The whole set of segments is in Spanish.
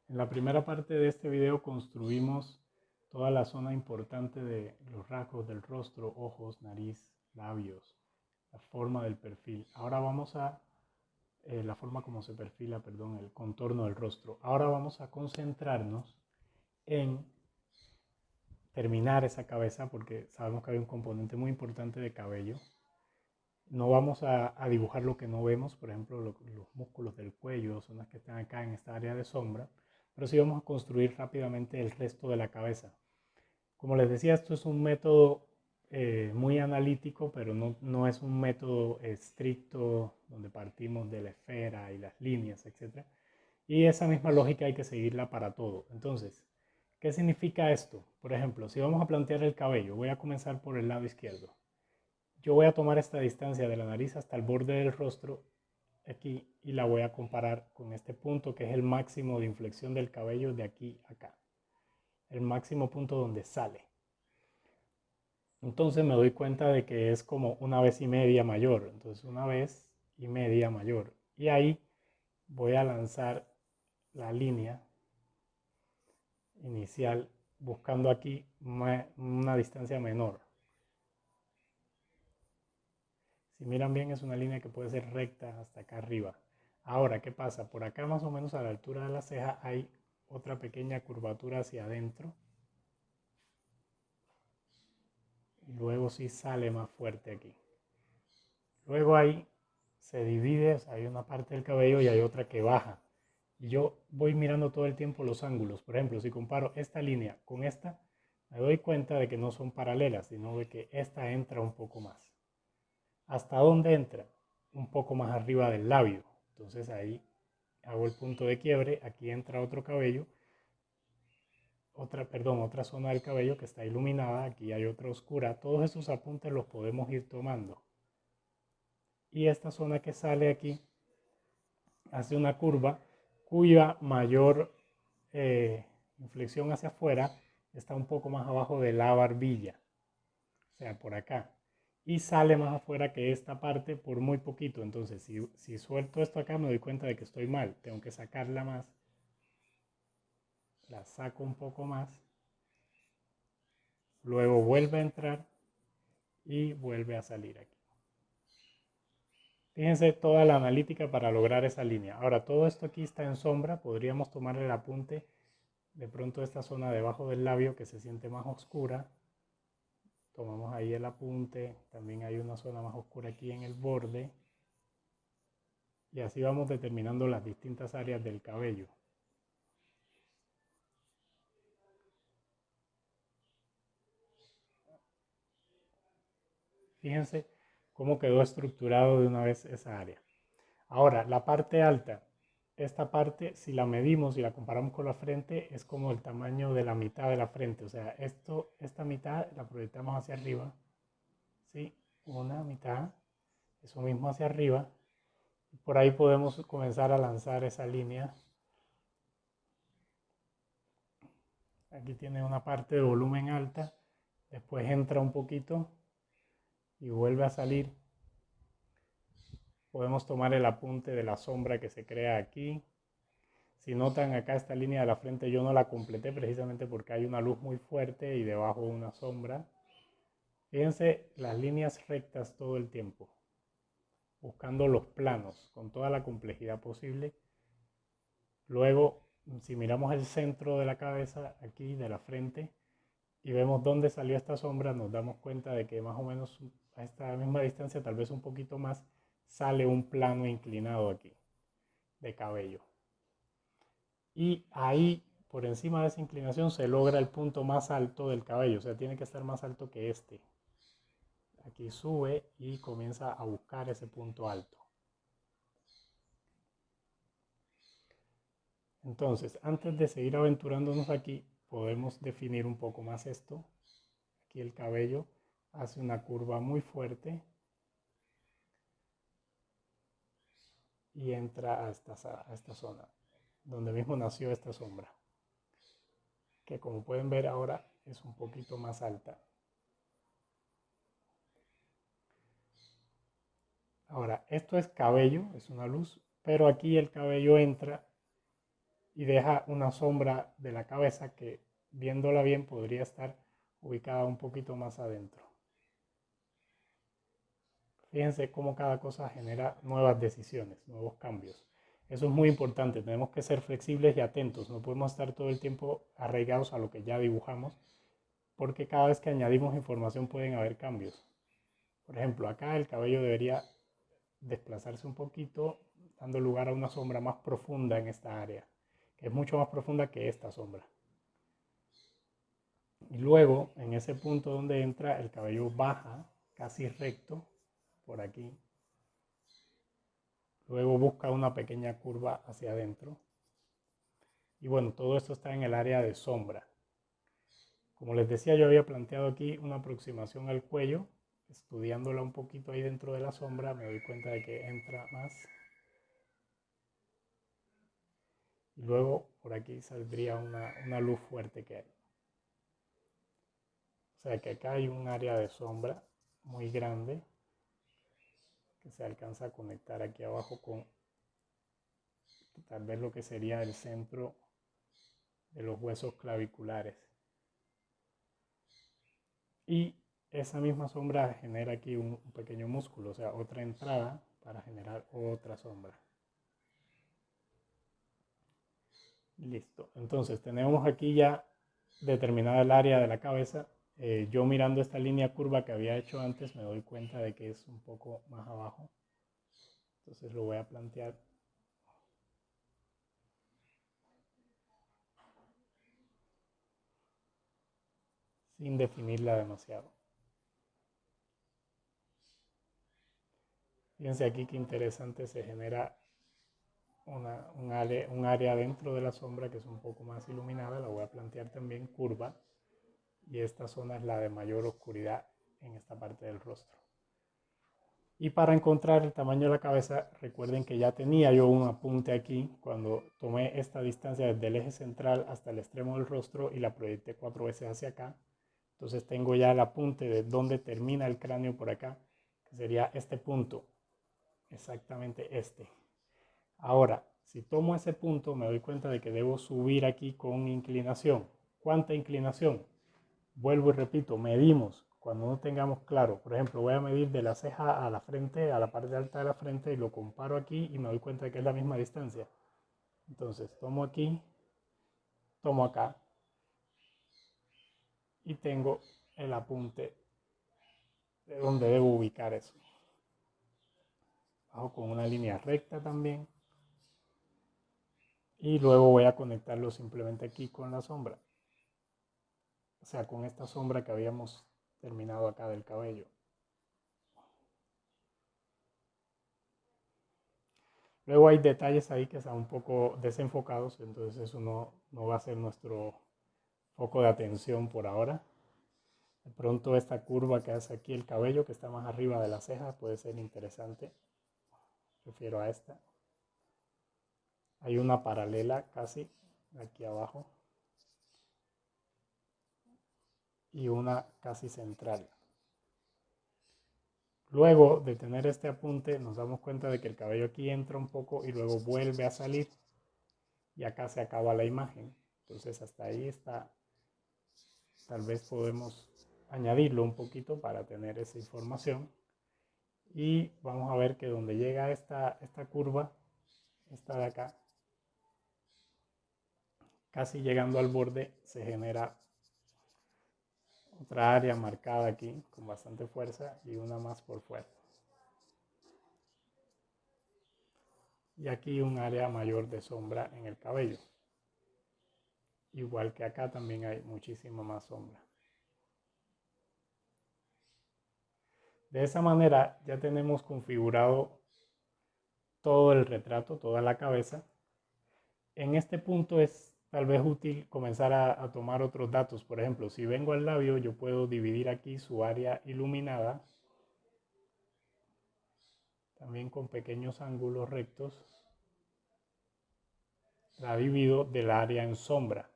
En la primera parte de este video construimos toda la zona importante de los rasgos del rostro, ojos, nariz, labios, la forma del perfil. Ahora vamos a la forma como se perfila, perdón, el contorno del rostro. Ahora vamos a concentrarnos en terminar esa cabeza porque sabemos que hay un componente muy importante de cabello. No vamos a dibujar lo que no vemos, por ejemplo, los músculos del cuello, zonas que están acá en esta área de sombra, pero sí vamos a construir rápidamente el resto de la cabeza. Como les decía, esto es un método muy analítico, pero no es un método estricto donde partimos de la esfera y las líneas, etc. Y esa misma lógica hay que seguirla para todo. Entonces, ¿qué significa esto? Por ejemplo, si vamos a plantear el cabello, voy a comenzar por el lado izquierdo. Yo voy a tomar esta distancia de la nariz hasta el borde del rostro aquí y la voy a comparar con este punto que es el máximo de inflexión del cabello de aquí a acá. El máximo punto donde sale. Entonces me doy cuenta de que es como una vez y media mayor. Entonces una vez y media mayor. Y ahí voy a lanzar la línea inicial buscando aquí una distancia menor. Si miran bien es una línea que puede ser recta hasta acá arriba. Ahora, ¿qué pasa? Por acá más o menos a la altura de la ceja hay otra pequeña curvatura hacia adentro. Y luego sí sale más fuerte aquí. Luego ahí se divide, o sea, hay una parte del cabello y hay otra que baja. Y yo voy mirando todo el tiempo los ángulos. Por ejemplo, si comparo esta línea con esta, me doy cuenta de que no son paralelas, sino de que esta entra un poco más. ¿Hasta dónde entra? Un poco más arriba del labio. Entonces ahí hago el punto de quiebre, aquí entra otro cabello, otra zona del cabello que está iluminada, aquí hay otra oscura. Todos esos apuntes los podemos ir tomando. Y esta zona que sale aquí hace una curva cuya mayor inflexión hacia afuera está un poco más abajo de la barbilla, o sea, por acá. Y sale más afuera que esta parte por muy poquito. Entonces, si suelto esto acá, me doy cuenta de que estoy mal. Tengo que sacarla más. La saco un poco más. Luego vuelve a entrar y vuelve a salir aquí. Fíjense toda la analítica para lograr esa línea. Ahora, todo esto aquí está en sombra. Podríamos tomar el apunte de pronto esta zona debajo del labio que se siente más oscura. Tomamos ahí el apunte. También hay una zona más oscura aquí en el borde. Y así vamos determinando las distintas áreas del cabello. Fíjense cómo quedó estructurado de una vez esa área. Ahora, la parte alta. Esta parte, si la medimos y la comparamos con la frente, es como el tamaño de la mitad de la frente. O sea, esta mitad la proyectamos hacia arriba. ¿Sí? Una mitad. Eso mismo hacia arriba. Por ahí podemos comenzar a lanzar esa línea. Aquí tiene una parte de volumen alta. Después entra un poquito y vuelve a salir. Podemos tomar el apunte de la sombra que se crea aquí. Si notan acá esta línea de la frente yo no la completé precisamente porque hay una luz muy fuerte y debajo una sombra. Fíjense las líneas rectas todo el tiempo, buscando los planos con toda la complejidad posible. Luego, si miramos el centro de la cabeza, aquí de la frente, y vemos dónde salió esta sombra, nos damos cuenta de que más o menos a esta misma distancia, tal vez un poquito más, sale un plano inclinado aquí de cabello. Y ahí, por encima de esa inclinación, se logra el punto más alto del cabello, o sea, tiene que estar más alto que este. Aquí sube y comienza a buscar ese punto alto. Entonces, antes de seguir aventurándonos aquí, podemos definir un poco más esto. Aquí el cabello hace una curva muy fuerte y entra a esta zona, donde mismo nació esta sombra, que como pueden ver ahora es un poquito más alta. Ahora, esto es cabello, es una luz, pero aquí el cabello entra y deja una sombra de la cabeza que, viéndola bien, podría estar ubicada un poquito más adentro. Fíjense cómo cada cosa genera nuevas decisiones, nuevos cambios. Eso es muy importante, tenemos que ser flexibles y atentos, no podemos estar todo el tiempo arraigados a lo que ya dibujamos, porque cada vez que añadimos información pueden haber cambios. Por ejemplo, acá el cabello debería desplazarse un poquito, dando lugar a una sombra más profunda en esta área, que es mucho más profunda que esta sombra. Y luego, en ese punto donde entra, el cabello baja casi recto por aquí. Luego busca una pequeña curva hacia adentro. Y bueno, todo esto está en el área de sombra. Como les decía, yo había planteado aquí una aproximación al cuello. Estudiándola un poquito ahí dentro de la sombra, me doy cuenta de que entra más. Y luego por aquí saldría una luz fuerte que hay. O sea que acá hay un área de sombra muy grande que se alcanza a conectar aquí abajo con tal vez lo que sería el centro de los huesos claviculares. Y esa misma sombra genera aquí un pequeño músculo, o sea, otra entrada para generar otra sombra. Listo. Entonces tenemos aquí ya determinada el área de la cabeza. Yo mirando esta línea curva que había hecho antes me doy cuenta de que es un poco más abajo. Entonces lo voy a plantear sin definirla demasiado. Fíjense aquí qué interesante, se genera un área dentro de la sombra que es un poco más iluminada. La voy a plantear también curva. Y esta zona es la de mayor oscuridad en esta parte del rostro. Y para encontrar el tamaño de la cabeza, recuerden que ya tenía yo un apunte aquí cuando tomé esta distancia desde el eje central hasta el extremo del rostro y la proyecté 4 veces hacia acá. Entonces tengo ya el apunte de dónde termina el cráneo por acá, que sería este punto, exactamente este. Ahora, si tomo ese punto, me doy cuenta de que debo subir aquí con inclinación. ¿Cuánta inclinación? Vuelvo y repito, medimos cuando no tengamos claro. Por ejemplo, voy a medir de la ceja a la frente, a la parte alta de la frente, y lo comparo aquí y me doy cuenta de que es la misma distancia. Entonces, tomo aquí, tomo acá y tengo el apunte de donde debo ubicar eso. Bajo con una línea recta también. Y luego voy a conectarlo simplemente aquí con la sombra. O sea, con esta sombra que habíamos terminado acá del cabello. Luego hay detalles ahí que están un poco desenfocados, entonces eso no va a ser nuestro foco de atención por ahora. De pronto esta curva que hace aquí el cabello, que está más arriba de la ceja, puede ser interesante. Refiero a esta. Hay una paralela casi aquí abajo y una casi central. Luego de tener este apunte nos damos cuenta de que el cabello aquí entra un poco y luego vuelve a salir y acá se acaba la imagen. Entonces hasta ahí está. Tal vez podemos añadirlo un poquito para tener esa información. Y vamos a ver que donde llega esta curva, esta de acá, casi llegando al borde, se genera otra área marcada aquí con bastante fuerza y una más por fuera. Y aquí un área mayor de sombra en el cabello. Igual que acá también hay muchísima más sombra. De esa manera ya tenemos configurado todo el retrato, toda la cabeza. En este punto es tal vez útil comenzar a tomar otros datos. Por ejemplo, si vengo al labio, yo puedo dividir aquí su área iluminada, también con pequeños ángulos rectos. La divido del área en sombra.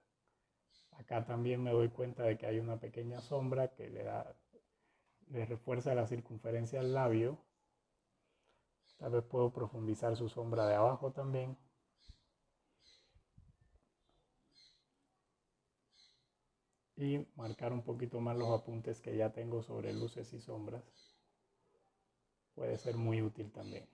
Acá también me doy cuenta de que hay una pequeña sombra que le refuerza la circunferencia al labio. Tal vez puedo profundizar su sombra de abajo también. y marcar un poquito más los apuntes que ya tengo sobre luces y sombras. Puede ser muy útil también.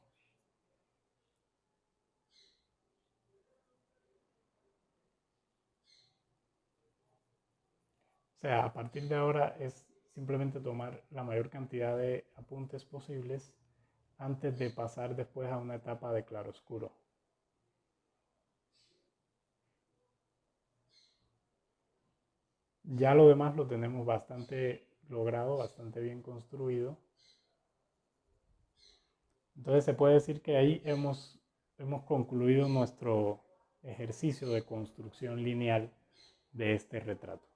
O sea, a partir de ahora es simplemente tomar la mayor cantidad de apuntes posibles antes de pasar después a una etapa de claroscuro. Ya lo demás lo tenemos bastante logrado, bastante bien construido. Entonces se puede decir que ahí hemos concluido nuestro ejercicio de construcción lineal de este retrato.